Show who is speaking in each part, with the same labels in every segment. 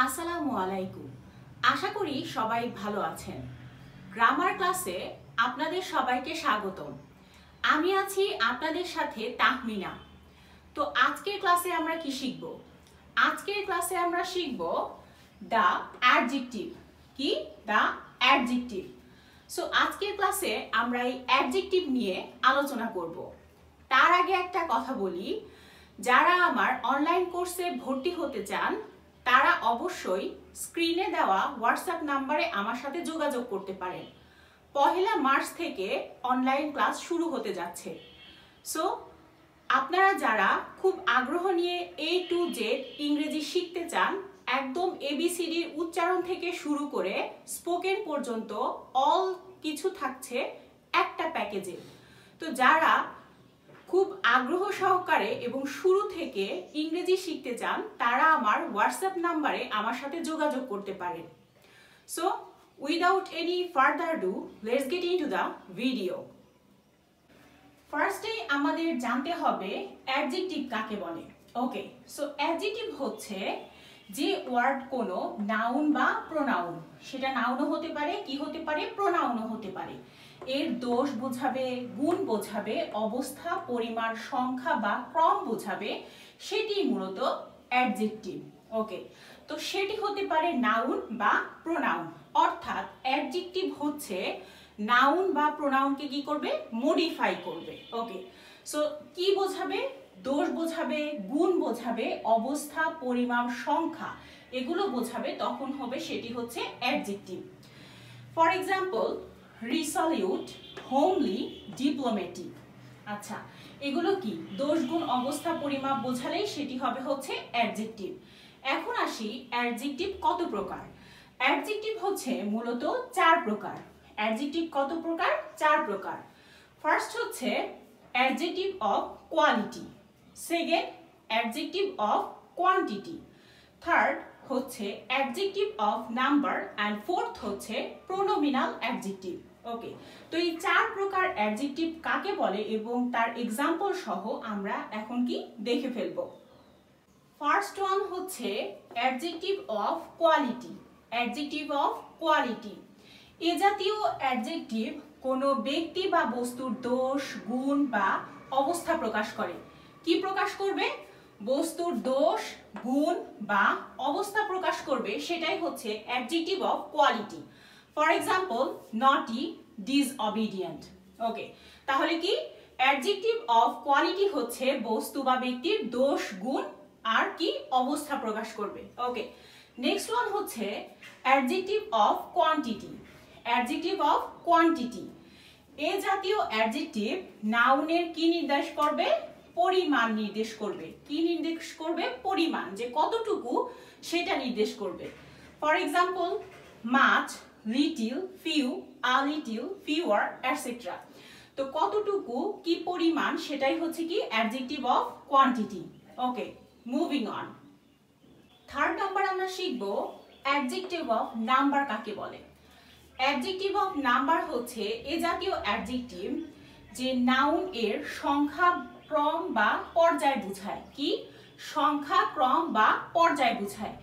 Speaker 1: আসসালামু আলাইকুম। আশা করি সবাই ভালো আছেন। গ্রামার ক্লাসে আপনাদের সবাইকে স্বাগতম। আমি আছি আপনাদের সাথে তাহমিনা। তো আজকের ক্লাসে আমরা কি শিখব? আজকের ক্লাসে আমরা শিখব দ্য অ্যাডজেক্টিভ। কি? The adjective. সো আজকের ক্লাসে আমরা এই অ্যাডজেক্টিভ নিয়ে আলোচনা করব। তার আগে একটা কথা বলি, যারা আমার অনলাইন কোর্সে ভর্তি হতে চান তারা অবশ্যই স্ক্রিনে দেওয়া হোয়াটসঅ্যাপ নাম্বারে আমার সাথে যোগাযোগ করতে পারেন। 1 মার্চ থেকে অনলাইন ক্লাস শুরু হতে যাচ্ছে। সো আপনারা যারা খুব আগ্রহ নিয়ে A to Z ইংরেজি শিখতে চান, একদম ABCDর উচ্চারণ থেকে শুরু করে স্পোকেন পর্যন্ত অল কিছু থাকছে একটা প্যাকেজে। তো যারা খুব আগ্রহ সহকারে এবং শুরু থেকে ইংরেজি শিখতে চান তারা আমার হোয়াটসঅ্যাপ নাম্বারে আমার সাথে যোগাযোগ করতে পারেন। So without any further do, let's get into the video. ফার্স্টে আমাদের জানতে হবে অ্যাডজেক্টিভ কাকে বলে। ওকে, সো অ্যাডজেক্টিভ হচ্ছে যে ওয়ার্ড কোনো নাউন বা প্রোনাউন, সেটা নাউনও হতে পারে, কি হতে পারে, প্রোনাউনও হতে পারে, এর দোষ বোঝাবে, গুণ বোঝাবে, অবস্থা, পরিমাণ, সংখ্যা বা ক্রম বোঝাবে, সেটি মূলত অ্যাডজেক্টিভ। ওকে, তো সেটি হতে পারে নাউন বা প্রোনাউন। অর্থাৎ অ্যাডজেক্টিভ হচ্ছে নাউন বা প্রোনাউনকে কি করবে? মডিফাই করবে। ওকে, সো কি বোঝাবে? দোষ বোঝাবে, গুণ বোঝাবে, অবস্থা, পরিমাণ, সংখ্যা এগুলো বোঝাবে, তখন হবে সেটি হচ্ছে adjective. For example, resolute, homely, diplomatic. আচ্ছা, এগুলো কি? দোষ, গুণ, অবস্থা, পরিমাপ বোঝালেই সেটি হবে হচ্ছে অ্যাডজেক্টিভ। এখন আসি অ্যাডজেক্টিভ কত প্রকার। অ্যাডজেক্টিভ হচ্ছে মূলত 4 প্রকার। অ্যাডজেক্টিভ কত প্রকার? 4 প্রকার। ফার্স্ট হচ্ছে adjective of quality, second adjective of quantity, third হচ্ছে adjective of number and fourth হচ্ছে প্রোনোমিনাল অ্যাডজেক্টিভ। ওকে, তো এই 4 প্রকার অ্যাডজেক্টিভ কাকে বলে এবং তার এক্সাম্পল সহ আমরা এখন কি দেখে ফেলব। ফার্স্ট ওয়ান হচ্ছে adjective of quality. Adjective of quality এ জাতীয় অ্যাডজেক্টিভ কোনো ব্যক্তি বা বস্তুর দোষ, গুণ বা অবস্থা প্রকাশ করে। কি প্রকাশ করবে? বস্তুর দোষ, গুণ বা অবস্থা প্রকাশ করবে, সেটাই হচ্ছে adjective of quality. For example, নটি, ডিসঅবিডিয়েন্ট। ওকে, তাহলে কি? অ্যাডজেক্টিভ অফ কোয়ালিটি হচ্ছে বস্তু বা ব্যক্তির দোষ, গুণ আর কি অবস্থা প্রকাশ করবে। ওকে, নেক্সট ওয়ান হচ্ছে adjective of quantity. Adjective of quantity এ জাতীয় অ্যাডজেক্টিভ নাউনের কি নির্দেশ করবে? পরিমাণ নির্দেশ করবে। কি নির্দেশ করবে? পরিমাণ, যে কতটুকু সেটা নির্দেশ করবে। For example, much, little, few, a little, fewer, etcetera. তো কতটুকু, কি পরিমাণ, সেটাই হচ্ছে কি adjective of quantity. Okay, moving on. Third number আমরা শিখব অ্যাডজেক্টিভ অফ নাম্বার কাকে বলে। অ্যাডজেক্টিভ অফ নাম্বার হচ্ছে এ জাতীয় অ্যাডজেক্টিভ যে নাউন এর সংখ্যা, ক্রম বা পর্যায় বোঝায়। কি? সংখ্যা, ক্রম বা পর্যায় বোঝায়।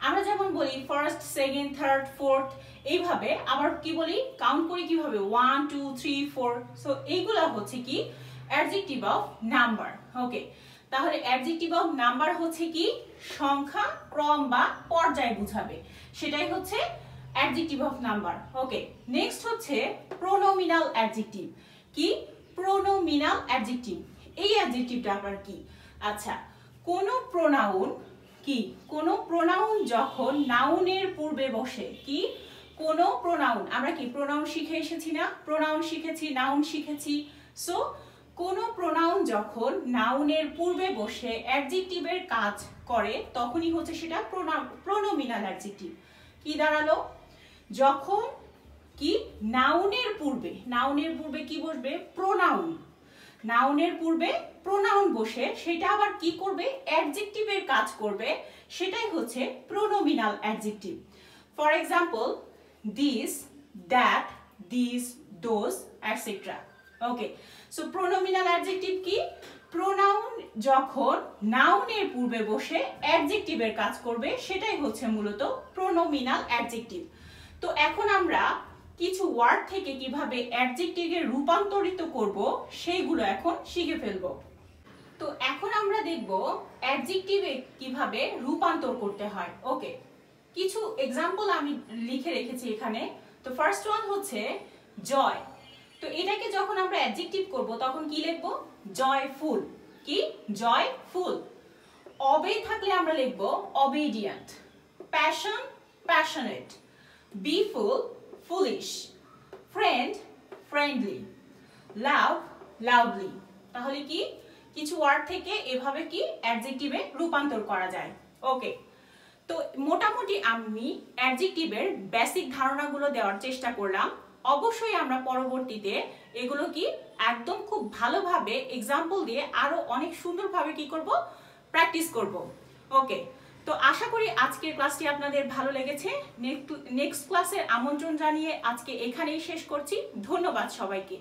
Speaker 1: আমরা যেমন বলি ফার্স্ট, সেকেন্ড, থার্ড, ফোর্থ, এইভাবে। আবার কি বলি? কাউন্ট করি কিভাবে? 1 2 3 4। সো এইগুলা হচ্ছে কি অ্যাডজেক্টিভ অফ নাম্বার। ওকে, তাহলে অ্যাডজেক্টিভ অফ নাম্বার হচ্ছে কি সংখ্যা, ক্রম বা পর্যায় বোঝাবে, সেটাই হচ্ছে adjective of number. Okay, next হচ্ছে প্রোনোমিনাল অ্যাডজেক্টিভ। কি? Pronominal adjective. এই অ্যাডজেক্টিভটা আবার কি? আচ্ছা, কোন প্রোনাউন, কি কোন প্রোনাউন যখন নাউনের পূর্বে বসে। কি? কোন প্রোনাউন, আমরা কি প্রোনাউন শিখে এসেছি না? প্রোনাউন শিখেছি, নাউন শিখেছি। সো কোন প্রোনাউন যখন নাউনের পূর্বে বসে অ্যাডজেক্টিভের কাজ করে তখনই হচ্ছে সেটা প্রোনোমিনাল অ্যাডজেক্টিভ। কি দাঁড়ালো? যখন কি নাউনের পূর্বে, নাউনের পূর্বে কি বসবে? প্রোনাউন। নাউনের পূর্বে প্রোনাউন বসে সেটা আবার কি করবে? অ্যাডজেক্টিভের কাজ করবে, সেটাই হচ্ছে pronominal adjective. For example, this, that, this, those, etcetera. Okay, so pronominal adjective কি? প্রোনাউন যখন নাউনের পূর্বে বসে অ্যাডজেক্টিভের কাজ করবে সেটাই হচ্ছে মূলত প্রোনোমিনাল অ্যাডজেক্টিভ। তো এখন আমরা কিছু ওয়ার্ড থেকে কিভাবে অ্যাডজেক্টিভে রূপান্তরিত করব সেইগুলো এখন শিখে ফেলবো। তো এখন আমরা দেখব অ্যাডজেক্টিভে কিভাবে রূপান্তর করতে হয়। ওকে, কিছু এক্সাম্পল আমি লিখে রেখেছি এখানে। তো ফার্স্ট ওয়ান হচ্ছে জয়। তো এটাকে যখন আমরা অ্যাডজেক্টিভ করব তখন কি লিখব? জয়ফুল। কি? জয়ফুল। অবে থাকলে আমরা লিখব obedient, passion, passionate, be full, foolish, friend, friendly, love, loudly। তাহলে কি কিছু ওয়ার্ড থেকে এভাবে কি অ্যাডজেক্টিভে রূপান্তর করা যায়। ওকে, তো মোটামুটি আমি অ্যাডজেক্টিভের বেসিক ধারণাগুলো দেওয়ার চেষ্টা করলাম। অবশ্যই আমরা পরবর্তীতে এগুলো কি একদম খুব ভালোভাবে এক্সাম্পল দিয়ে আরো অনেক সুন্দরভাবে কি করব? প্র্যাকটিস করব। ওকে, তো আশা করি আজকের ক্লাসটি আপনাদের ভালো লেগেছে। নেক্সট ক্লাসের আমন্ত্রণ জানিয়ে আজকে এখানেই শেষ করছি। ধন্যবাদ সবাইকে।